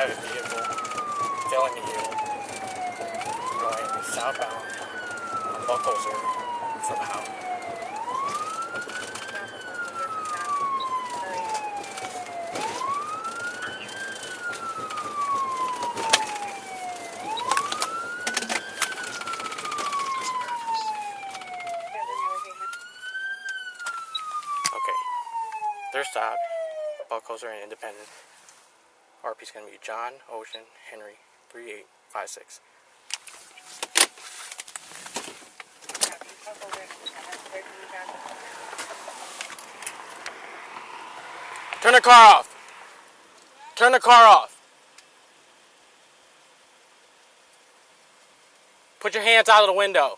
heavy vehicle failing to yield, going southbound on Buckholzer from Howe. Okay, they're stopped. Buckholzer and Independent. RP's going to be John Ocean Henry 3856. Turn the car off. Turn the car off. Put your hands out of the window.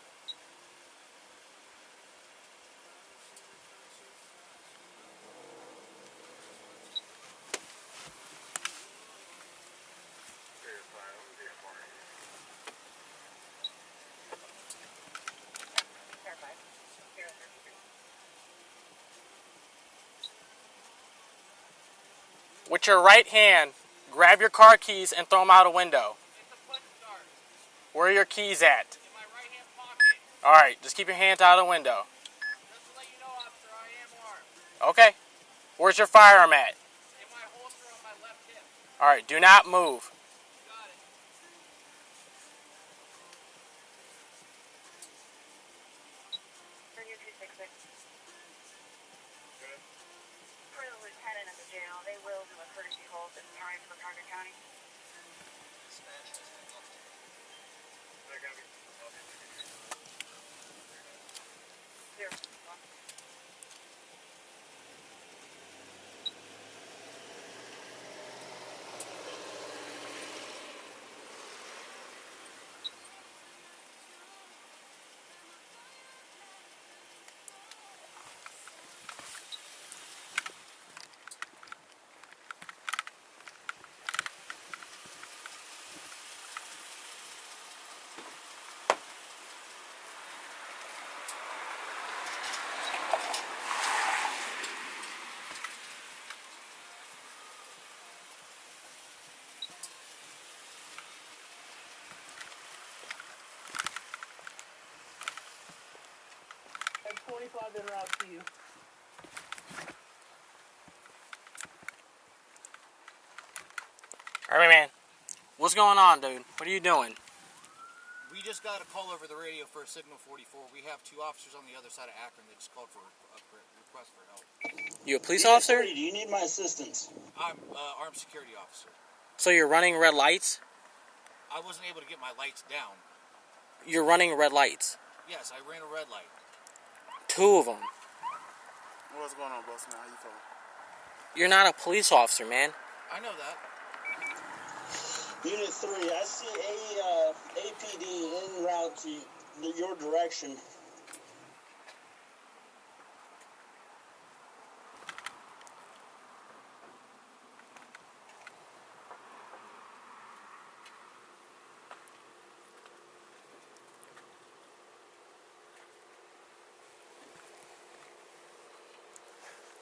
With your right hand, grab your car keys and throw them out a window. Where are your keys at? In my right hand pocket. Alright, just keep your hands out of the window. Just to let you know, officer, I am armed. Okay. Where's your firearm at? In my holster on my left hip. Alright, do not move. Got it. For the lieutenant at the jail, they will do a courtesy hold this time for Carter County. Zero. And 25 en route to you. Alright, man. What's going on, dude? What are you doing? We just got a call over the radio for a Signal 44. We have two officers on the other side of Akron that just called for a request for help. You a police officer? Do you need my assistance? I'm armed security officer. So you're running red lights? I wasn't able to get my lights down. You're running red lights. Yes, I ran a red light. Two of them. What's going on, boss man? How you feeling? You're not a police officer, man. I know that. Unit 3, I see a APD en route to your direction.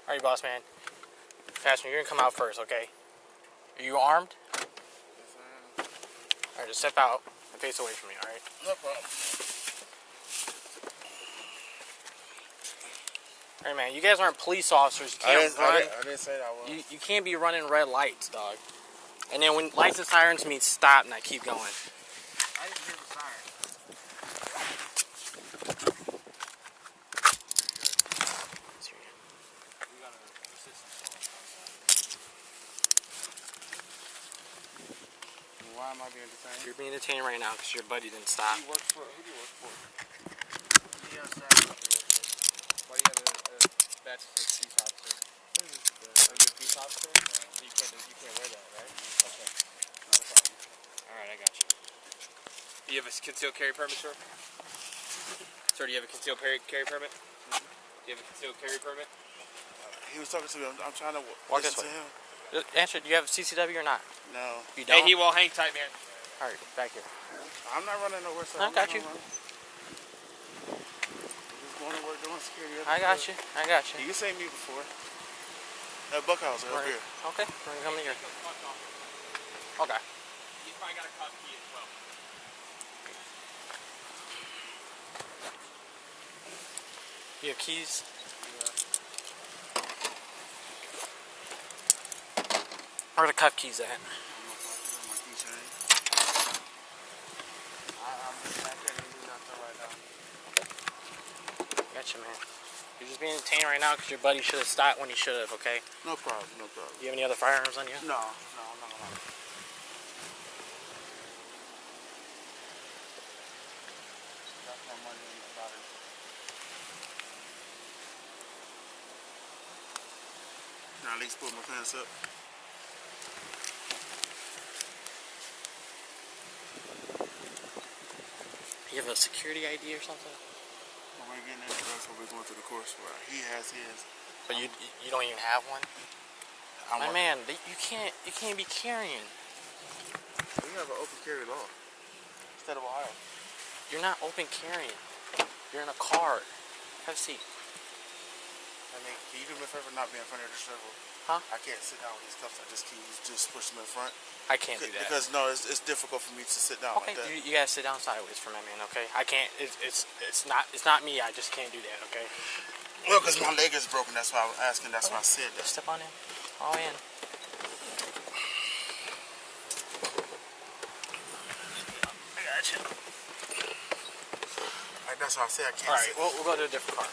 Alright, boss man. Fastman, you're gonna come out first, okay? Are you armed? Yes, I am. Alright, just step out and face away from me, alright? No problem. Alright, man, you guys aren't police officers. You can't run. I didn't say that I was. You can't be running red lights, dog. And then when lights and sirens mean stop, and I keep going. I didn't hear the siren. We got a assistance call outside. Why am I being detained? You're being detained right now because your buddy didn't stop. Who do you work for? Yes, sir. Why do you have a badge for police officer? Are you a police officer? So you can't wear that, right? Okay. Not a problem. Alright, I got you. Do you have a concealed carry permit, sir? Sir, do you have a concealed carry permit? Mm-hmm. Do you have a concealed carry permit? He was talking to me. I'm trying to Walk listen this way. to him. Answer, do you have CCW or not? No. You don't? Hey, he won't hang tight, man. Alright, back here. I'm not running nowhere, sir. I got you. I'm just going to work doing security. I got you. I got you. You seen me before. At Buckhouse, up Right. here. Okay, we're gonna come in here. Okay. He's probably got a cup key as well. You have keys? Where are the cup keys at? My keychain. I can't even do nothing right now. Gotcha, man. You're just being detained right now because your buddy should have stopped when he should have, okay? No problem, no problem. Do you have any other firearms on you? No, I'm not gonna lie. That's my money in the bottom. Now at least put my pants up. You have a security ID or something? When we're getting into that's when we're going through the course where he has his. But you don't even have one? I'm My working- man, you can't be carrying. We have an open carry law. Instead of Ohio. You're not open carrying. You're in a car. Have a seat. I mean, can you do me a favor not be in front of the circle? Huh? I can't sit down with these cuffs like this. Can you just push them in front? I can't do that. Because no, it's difficult for me to sit down Okay, like that. you gotta sit down sideways for my man. Okay, I can't. It's not me. I just can't do that. Okay. Well, because my leg is broken. That's why I was asking. That's why I said that. Step on in. All in. I got you. Like, that's why I said I can't All right, sit. we'll go to a different car.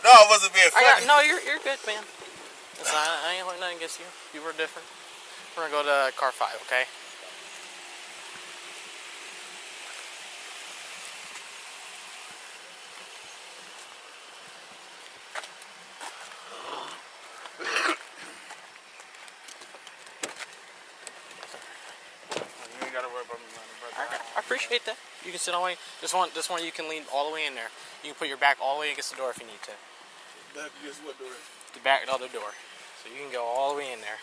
No, I wasn't being funny. No, you're good, man. Listen, I ain't holding nothing against you. You were different. We're gonna go to car 5, okay? You ain't gotta worry about me running, brother. I appreciate that. You can sit all the way. This one you can lean all the way in there. You can put your back all the way against the door if you need to. Back against what door? The other door. So you can go all the way in there.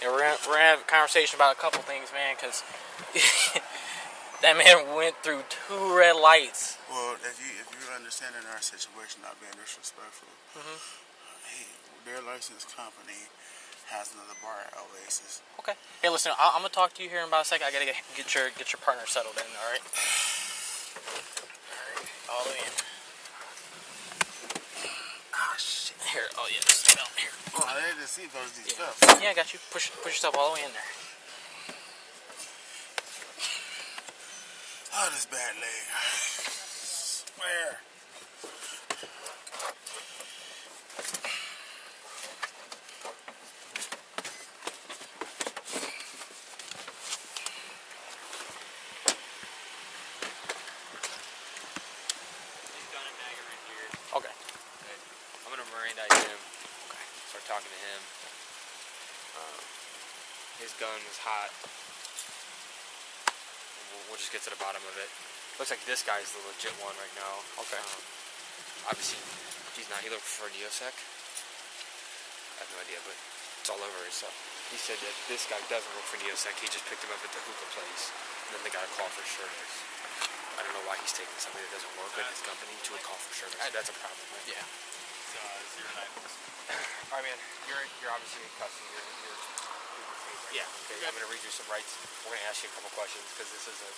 Yeah, we're gonna have a conversation about a couple things, man, because that man went through 2 red lights. Well, if you understand in our situation, not being disrespectful, hey, their licensed company has another bar at Oasis. Okay. Hey, listen, I'm gonna talk to you here in about a second. I gotta get your partner settled in. All right. All the way in. Ah, shit. Here. Oh yeah. This is here. Oh, I didn't see those these Yeah. stuff. Yeah, I got you. Push yourself all the way in there. Oh, this bad leg. Swear. He's got a dagger in here. Okay. I'm gonna Mirandize him. Start talking to him. His gun was hot. We'll just get to the bottom of it. Looks like this guy's the legit one right now. Okay. Obviously, he's not. He looked for Neosec. I have no idea, but it's all over his stuff. He said that this guy doesn't work for Neosec. He just picked him up at the hookah place. And then they got a call for service. I don't know why he's taking somebody that doesn't work at his company to a call for service. That's a problem, right? Yeah. I mean, you're obviously in custody. You're Yeah. okay, I'm going to read you some rights. We're going to ask you a couple questions because this is a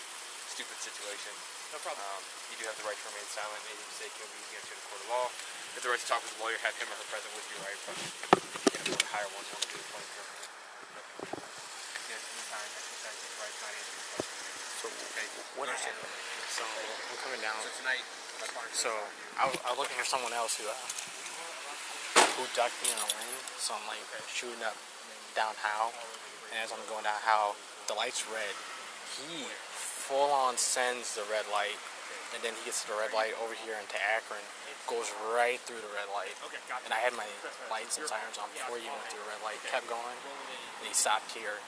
stupid situation. No problem. You do have the right to remain silent. Any mistake you'll be used against you in a court of law. You have the right to talk with a lawyer. Have him or her present with you, right? But you can afford to hire one to do the phone call. Yes, anytime. Exercise your right to not answer your questions. So Okay. what happened? So I'm coming down. So tonight, my partner's So I was looking for someone else who ducked me in a lane. So I'm like shooting up down Howe, and as I'm going down Howe, the light's red. He full on sends the red light, and then he gets to the red light over here into Akron, goes right through the red light. And I had my lights and sirens on before he went through the red light, kept going, and he stopped here.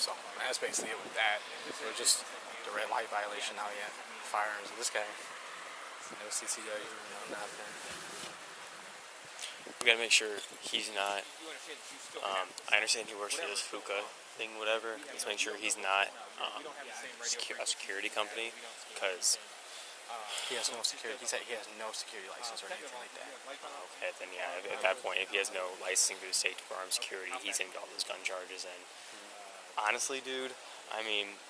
So that's basically it with that. It was just the red light violation. Now he had firearms. This guy, no CCW, no nothing. We gotta make sure he's not. I understand he works for this hookah thing, whatever. Let's make sure he's not a security company, because He has no security. He said he has no security license or anything like that. Okay, then yeah, at that point, if he has no licensing through the state for armed security, he's gonna get all those gun charges. And honestly, dude, I mean,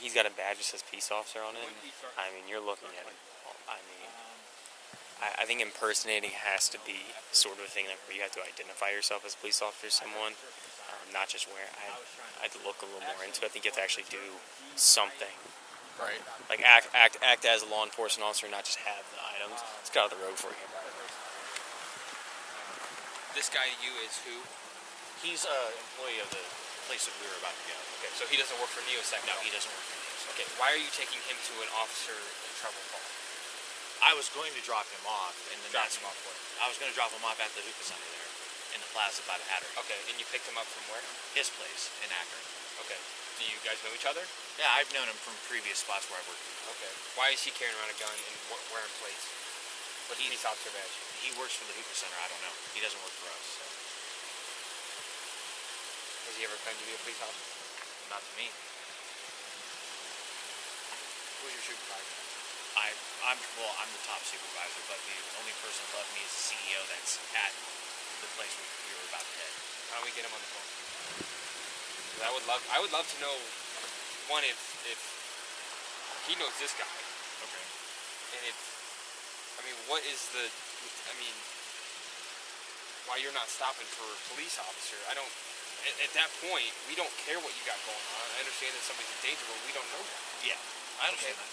he's got a badge that says peace officer on it. I mean, you're looking at him. I mean, I think impersonating has to be sort of a thing where you have to identify yourself as a police officer to someone, not just wear. I'd look a little more into it. I think you have to actually do something. Right. Like act as a law enforcement officer, not just have the items. Let's get out of the road for you. This guy to you is who? He's an employee of the place that we were about to go. Okay, so he doesn't work for Neosec. No, he doesn't work for me. So Okay, why are you taking him to an officer in trouble call? I was going to drop him off, and then Drop that's him off where? I was going to drop him off at the hookah center there in the plaza by the Hattery. Okay, and you picked him up from where? His place in Akron. Okay. Do you guys know each other? Yeah, I've known him from previous spots where I worked. Okay. Why is he carrying around a gun and wearing plates? What's the police officer badge? He works for the hookah center. I don't know. He doesn't work for us. So. Has he ever claimed to be a police officer? Not to me. Who's your supervisor? I'm the top supervisor, but the only person above me is the CEO that's at the place we were about to head. How do we get him on the phone? 'Cause I would love to know, one, if he knows this guy. Okay. And what is why you're not stopping for a police officer? At that point, we don't care what you got going on. I understand that somebody's in danger, but we don't know that. Yeah, I understand that.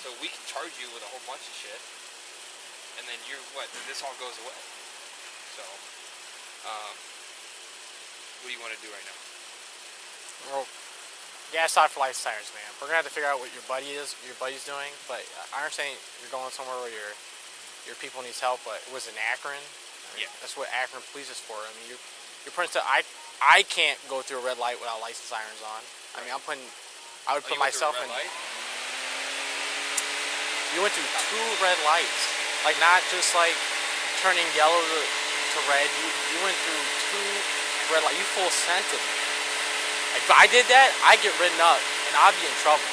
So we can charge you with a whole bunch of shit, and then then this all goes away. So, what do you want to do right now? Well, yeah, stop for license sirens, man. We're gonna have to figure out what your buddy's doing. But I understand you're going somewhere where your people needs help. But it was in Akron. Yeah. That's what Akron Police is for. I mean, you're putting to I can't go through a red light without license sirens on. I mean, I would put myself in. You went through 2 red lights, like not just like turning yellow to red. You went through 2 red lights. You full scented. If I did that, I'd get ridden up and I'd be in trouble.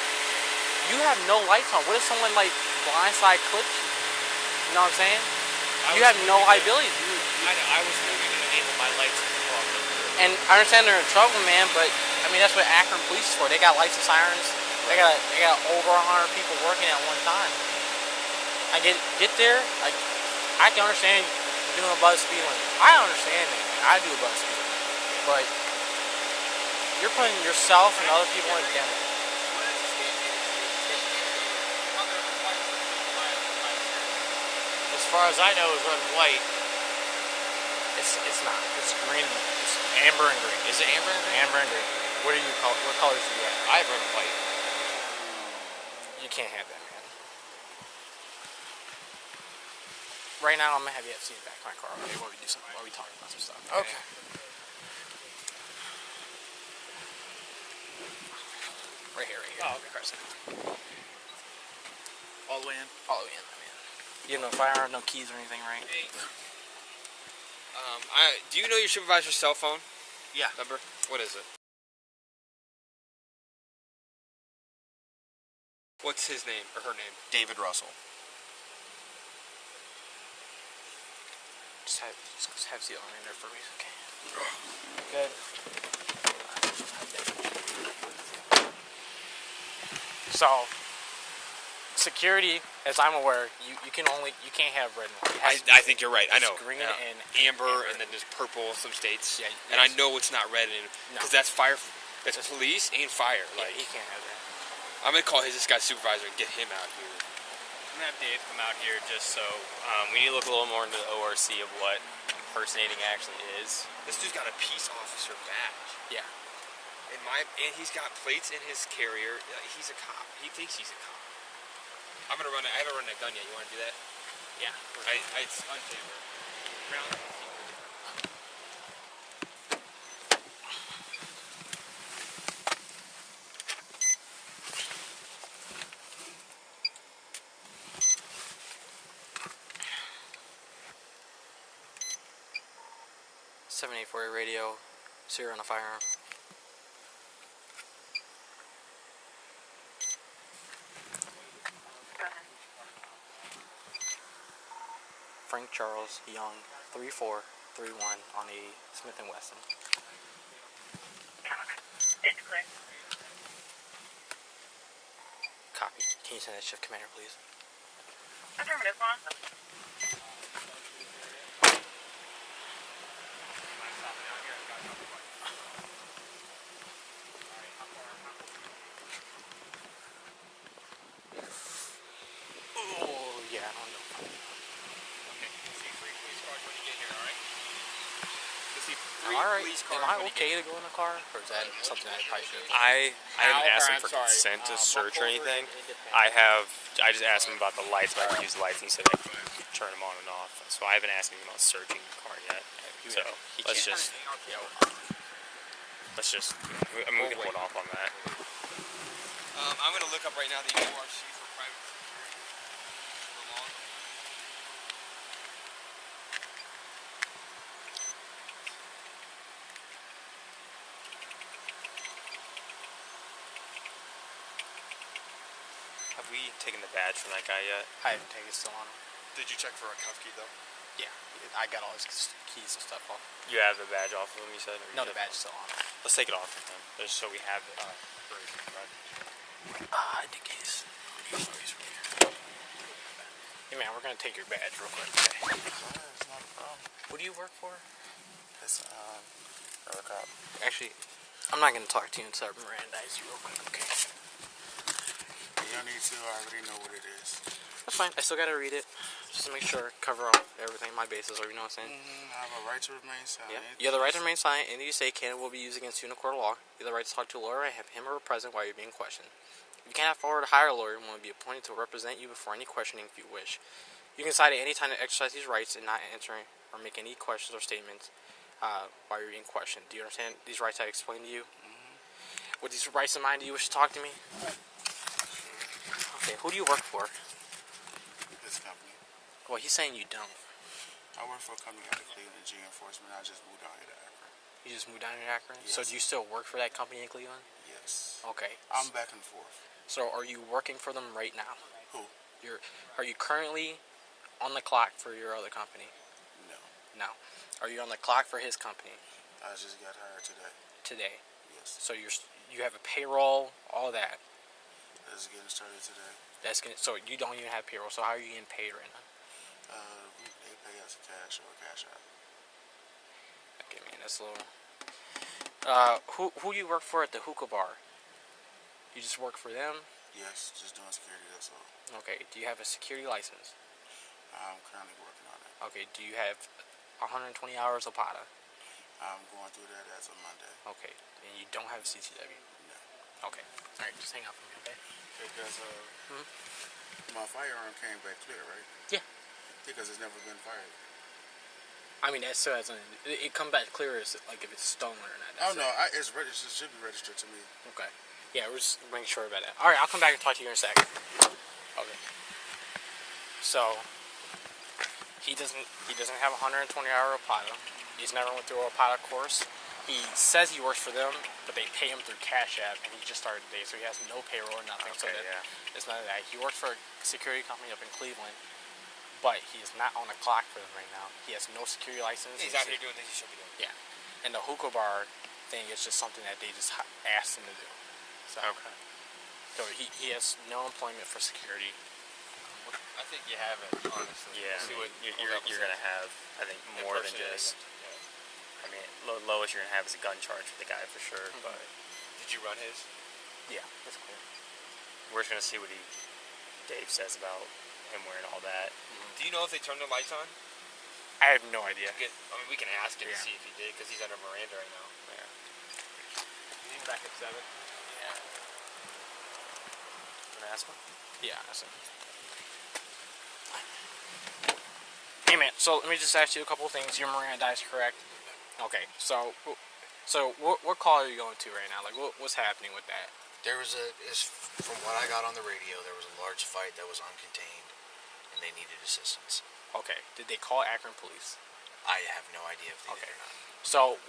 You have no lights on. What if someone like blindside clips you? You know what I'm saying? You have no liability. I know. I was moving to enable my lights in the car. And I understand they're in trouble, man. But I mean, that's what Akron Police is for. They got lights and sirens. They got over 100 people working at one time. I get there. I can understand doing above the speed limit. I understand that. I do above the speed limit, but you're putting yourself and other people in danger. As far as I know, it's running white. It's not. It's green. It's amber and green. Is it amber and green? Amber and green. What colors do you have? I have running white. You can't have that, man. Right now, I'm gonna have you see the back of my car. Okay, while we talking about some stuff. Okay. Right here. Oh, okay. Carson. All the way in? All the way in, man. You have no firearm, no keys or anything, right? Do you know your supervisor's cell phone Yeah. number? What is it? What's his name or her name? David Russell. Just have the on in there for me, okay? Good. So, security, as I'm aware, you can't have red and white. I think you're right. I know. Green Yeah. and amber, and then there's purple in some states. Yeah, and I yes. know it's not red, because that's fire. That's police and fire. Yeah, Like, he can't have that. I'm gonna call this guy's supervisor and get him out here. I'm gonna have Dave come out here just so we need to look a little more into the ORC of what impersonating actually is. This dude's got a peace officer badge. Yeah. And he's got plates in his carrier. He's a cop. He thinks he's a cop. I haven't run that gun yet. You want to do that? Yeah. It's unfavored. Round. .784 radio, 0 on a firearm. Go ahead. Frank Charles Young, 3431 on a Smith & Wesson. It's clear. Copy. Can you send that shift commander, please? Affirmative, Ron. Oh, yeah, I don't know. Okay. See three police cars when you get here, alright? You'll see Am three I right? police cars Am I when you okay to go in the car? Or is that something I probably should? I haven't asked him I'm for sorry, consent to search or Buck Over anything. and Independence. I just asked him about the lights. If I could use the lights, and he said I could turn them on and off. So I haven't asked him about searching the car yet. So let's just. I mean, we can hold off on that. I'm going to look up right now the URC for private security. For long. Have we taken the badge from that guy yet? I haven't taken it still on him. Did you check for a cuff key though? Yeah, I got all his keys and stuff off. You have the badge off of him, you said? Or you No, the have- badge is still on him. Let's take it off of him, just so we have it. I think he's right here. Hey man, we're gonna take your badge real quick. Okay. It's not a problem. Who do you work for? It's another cop. Actually, I'm not gonna talk to you until I Mirandize you real quick, okay? You don't need to. I already know what it is. That's fine. I still gotta read it, just to make sure, cover up everything, my bases, or you know what I'm saying? I have a right to remain silent. Yep. You have the right to remain silent. Anything you say can will be used against you in a court of law. You have the right to talk to a lawyer and have him or her present while you're being questioned. You can afford to hire a lawyer and will be appointed to represent you before any questioning if you wish. You can decide at any time to exercise these rights and not answer or make any questions or statements while you're being questioned. Do you understand these rights I explained to you? With these rights in mind, do you wish to talk to me? Okay, who do you work for? This company. Well, he's saying you don't. I work for a company out of Cleveland, G Enforcement. I just moved out here to Akron. You just moved down to Akron? So Yes. do you still work for that company in Cleveland? Yes. Okay. I'm back and forth. So are you working for them right now? Who? Are you currently on the clock for your other company? No. No. Are you on the clock for his company I just got hired today. today? Yes. So you have a payroll, all that. This is getting started today. So you don't even have payroll. So how are you getting paid right now? They pay us cash or cash out. Okay, man, that's a little. Who do you work for at the hookah bar? You just work for them? Yes, just doing security, that's all. Okay. Do you have a security license? I'm currently working on it. Okay. Do you have 120 hours of PATA? I'm going through that as of Monday. Okay. And you don't have a CCW? No. Okay. All right. Just hang out for me, okay? Because my firearm came back clear, right? Yeah. Because it's never been fired. I mean, that still hasn't. It come back clear as like if it's stolen or not. Oh no, it's registered. It should be registered to me. Okay. Yeah, we're just making sure about that. All right, I'll come back and talk to you in a second. Okay. So he doesn't have 120 hour PATA. He's never went through a PATA course. He says he works for them, but they pay him through Cash App, and he just started today, so he has no payroll or nothing. So it's none of that. He works for a security company up in Cleveland, but he is not on the clock for them right now. He has no security license. He's out here doing things he should be doing. Yeah, and the hookah bar thing is just something that they just asked him to do. So, so he has no employment for security. I think you have it, honestly. Yeah, See what you're gonna have, I think, more than just. I mean, lowest you're gonna have is a gun charge for the guy for sure. But Did you run his? Yeah, that's clear. we're just gonna see what Dave says about him wearing all that. Do you know if they turned the lights on? I have no idea. We can ask him Yeah. to see if he did, because he's under Miranda right now. Yeah. You need him back at 7? Yeah. Gonna ask him. Yeah, that's it. Hey man, so let me just ask you a couple of things. Your Miranda is correct. Okay, so what call are you going to right now? Like, what's happening with that? There was from what I got on the radio, there was a large fight that was uncontained, and they needed assistance. Okay, did they call Akron police? I have no idea if they did or not. So,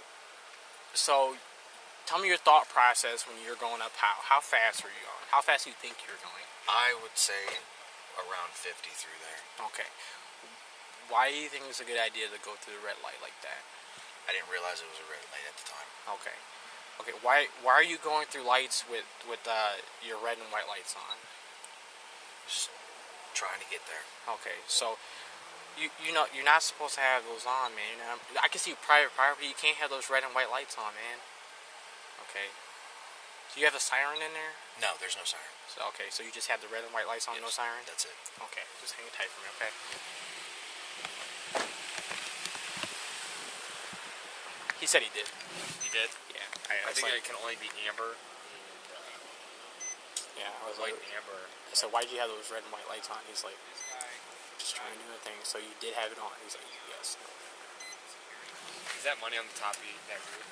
tell me your thought process when you're going up. How fast were you going? How fast do you think you're going? I would say around 50 through there. Okay. why do you think it's a good idea to go through the red light like that? I didn't realize it was a red light at the time. Okay. Okay. Why are you going through lights with your red and white lights on? Just trying to get there. Okay. So you know you're not supposed to have those on, man. I can see private property. You can't have those red and white lights on, man. Okay. Do you have a siren in there? No, there's no siren. So, okay, so you just have the red and white lights on, Yes, no siren? That's it. Okay, just hang it tight for me, okay? He said he did. He did? Yeah. I think it can only be amber. Yeah, I was White like, and amber. I said, why'd you have those red and white lights on? He's like, just trying to do the thing. So you did have it on? He's like, yes. Is that money on the top of that roof?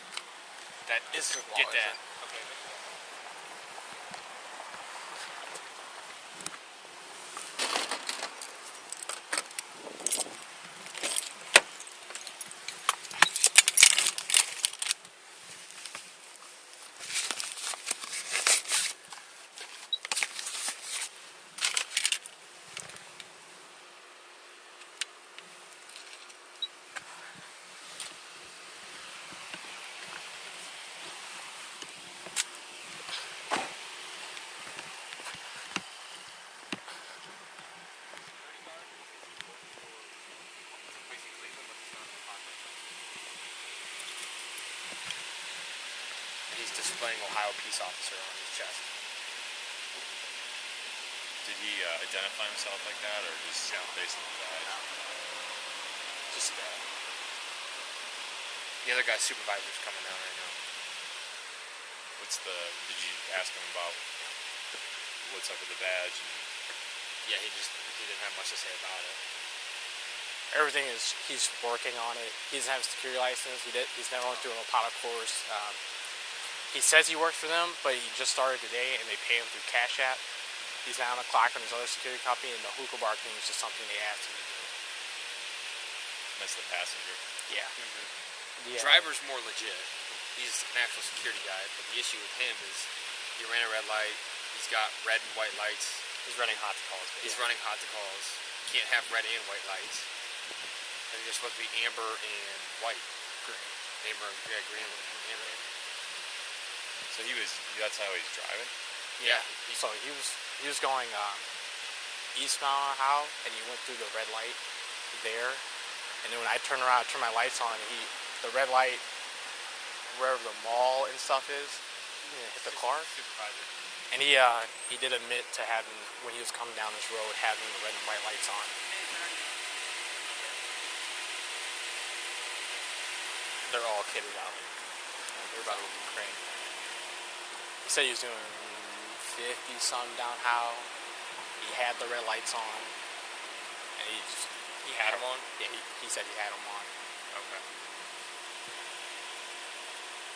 That It's his get wallet, that. isn't Okay. He's displaying Ohio peace officer on his chest. Did he identify himself like that, or just based on the badge? Just, The other guy's supervisor's coming down right now. Did you ask him about what's up with the badge? And Yeah, he didn't have much to say about it. everything is, he's working on it. He doesn't have a security license. He's never went through an Apollo course. He says he works for them, but he just started today, and they pay him through Cash App. He's now on the clock on his other security company, and the hookah bar thing is just something they asked him to do. that's the passenger. Yeah. Yeah. Driver's more legit. He's an actual security guy, but the issue with him is he ran a red light. He's got red and white lights. He's running hot to calls. He's running hot to calls. Can't have red and white lights. I think they're supposed to be amber and white. Green. Amber, yeah, green and amber. So that's how he's driving? Yeah. So he was going eastbound on Howe, and he went through the red light there. And then when I turned around, I turned my lights on, and the red light, wherever the mall and stuff is, hit the car. Supervisor. And he did admit to having, when he was coming down this road, having the red and white lights on. They're all kidded out. They're about to go Ukraine. He said he was doing 50-something down Howe. He had the red lights on. And He had them on? Yeah, he said he had them on. Okay.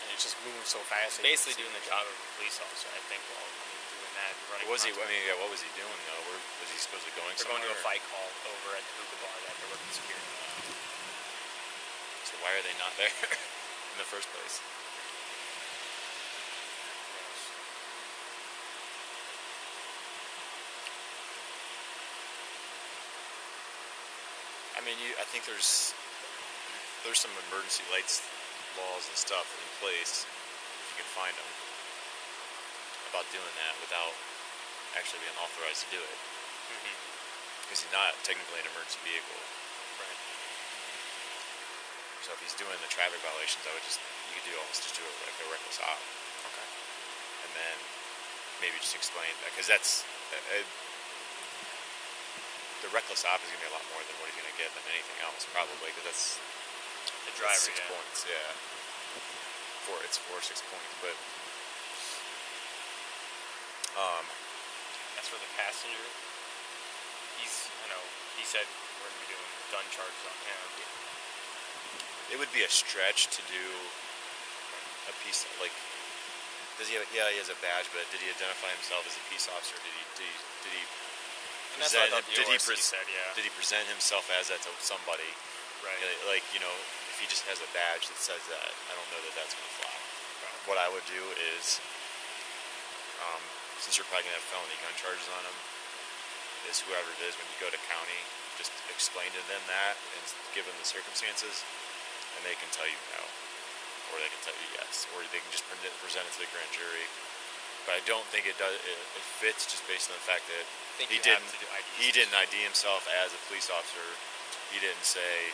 And it's just moving so fast. Basically doing the job of a police officer, I think, while doing that. Running What was he? contact. I mean, yeah, what was he doing though? Was he supposedly going They're somewhere? going to a fight call over at the hookah bar that they're working security. So why are they not there in the first place? I mean, I think there's some emergency lights laws and stuff in place, if you can find them, about doing that without actually being authorized to do it. Because he's not technically an emergency vehicle. Right. So if he's doing the traffic violations, you could almost just do it like a reckless op. Okay. And then maybe just explain that, because that's the reckless op is going to be a lot more than what he's going to get than anything else, probably, because that's The driver, 6 yeah. points, yeah. It's 4 or 6 points, but As for the passenger, he said we're going to be doing gun charges on him. it would be a stretch to do a piece like. Does he have? Yeah, he has a badge, but did he identify himself as a peace officer? Did he? And that's what I thought the Did he ORC said, yeah. Did he present himself as that to somebody? Right. Like, if he just has a badge that says that, I don't know that that's going to fly. What I would do is, since you're probably going to have felony gun charges on him, is whoever it is, when you go to county, just explain to them that and give them the circumstances, and they can tell you no, or they can tell you yes, or they can just present it to the grand jury. But I don't think it does. It fits just based on the fact that he didn't ID himself as a police officer. He didn't say,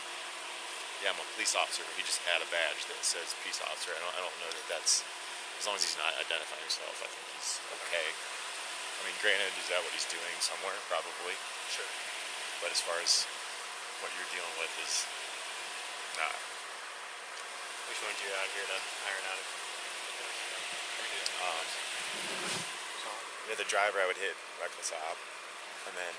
"Yeah, I'm a police officer." He just had a badge that says "police officer." I don't know that that's, as long as he's not identifying himself, I think he's okay. I mean, granted, is that what he's doing somewhere? Probably. Sure. But as far as what you're dealing with is not. Which one do you out here to iron out? The driver, I would hit reckless op, and then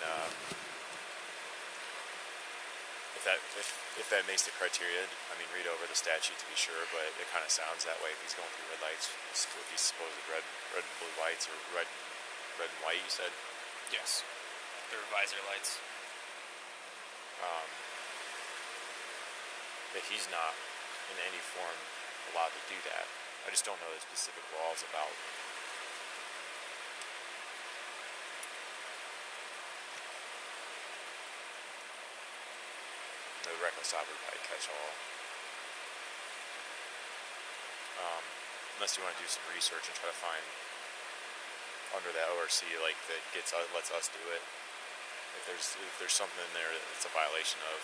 if that makes the criteria, I mean, read over the statute to be sure, but it kind of sounds that way if he's going through red lights, if he's supposed red and blue lights, or red and white, you said? Yes. The visor lights. That he's not in any form allowed to do that. I just don't know the specific laws about the reckless op would probably catch all. Unless you want to do some research and try to find under that ORC like that lets us do it. If there's something in there that's a violation of,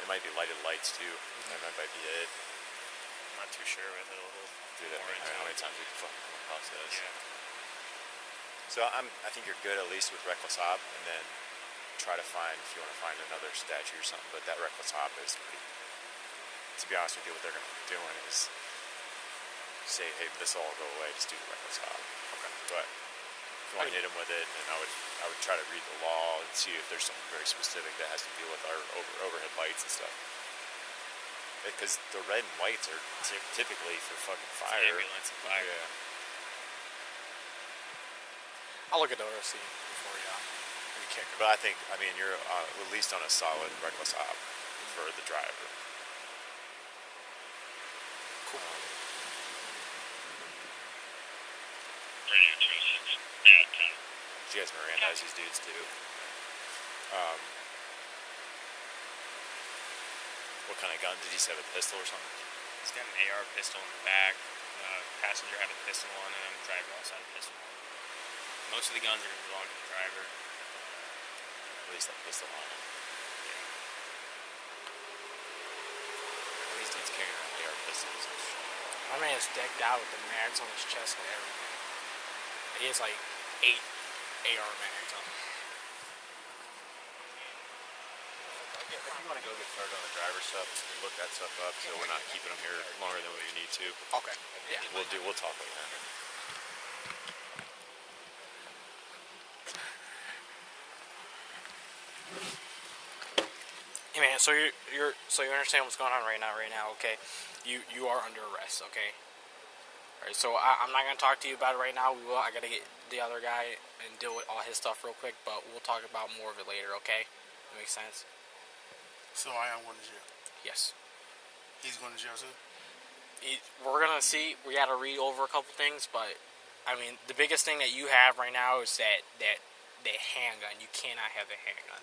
it might be lighted lights too. That might be it. I'm not too sure with it. Dude, I mean, how many times we can fucking come across this? Yeah. So I think you're good at least with reckless op, and then try to find, if you want to find another statute or something. But that reckless op is pretty. To be honest with you, what they're going to be doing is say, hey, this will all go away. Just do the reckless op. Okay. But if you want to hit them with it, then I would try to read the law and see if there's something very specific that has to deal with our overhead lights and stuff. Because the red and whites are typically for fucking fire. Ambulance and fire. Yeah. I'll look at the ORC before you kick it. But I think, you're at least on a solid reckless op for the driver. Cool. Radio 26. Yeah, 10. She has Mirandize these dudes too. What kind of gun? Did he have a pistol or something? He's got an AR pistol in the back. Passenger had a pistol on him. Driver also had a pistol on him. Most of the guns are going to belong to the driver. At least that pistol on him. Yeah. These dudes carrying around AR pistols and shit. My man is decked out with the mags on his chest and everything. He has like 8 AR mags on him. If you want to go get started on the driver stuff, we look that stuff up, so we're not keeping them here longer than we need to. Okay. Yeah. We'll talk like that. Hey man, so you understand what's going on right now, okay? You are under arrest, okay? Alright, so I'm not gonna talk to you about it right now. I gotta get the other guy and deal with all his stuff real quick, but we'll talk about more of it later, okay? That makes sense? So I am going to jail. Yes. He's going to jail too? We're gonna see. We gotta read over a couple things, but I mean, the biggest thing that you have right now is that handgun. You cannot have a handgun.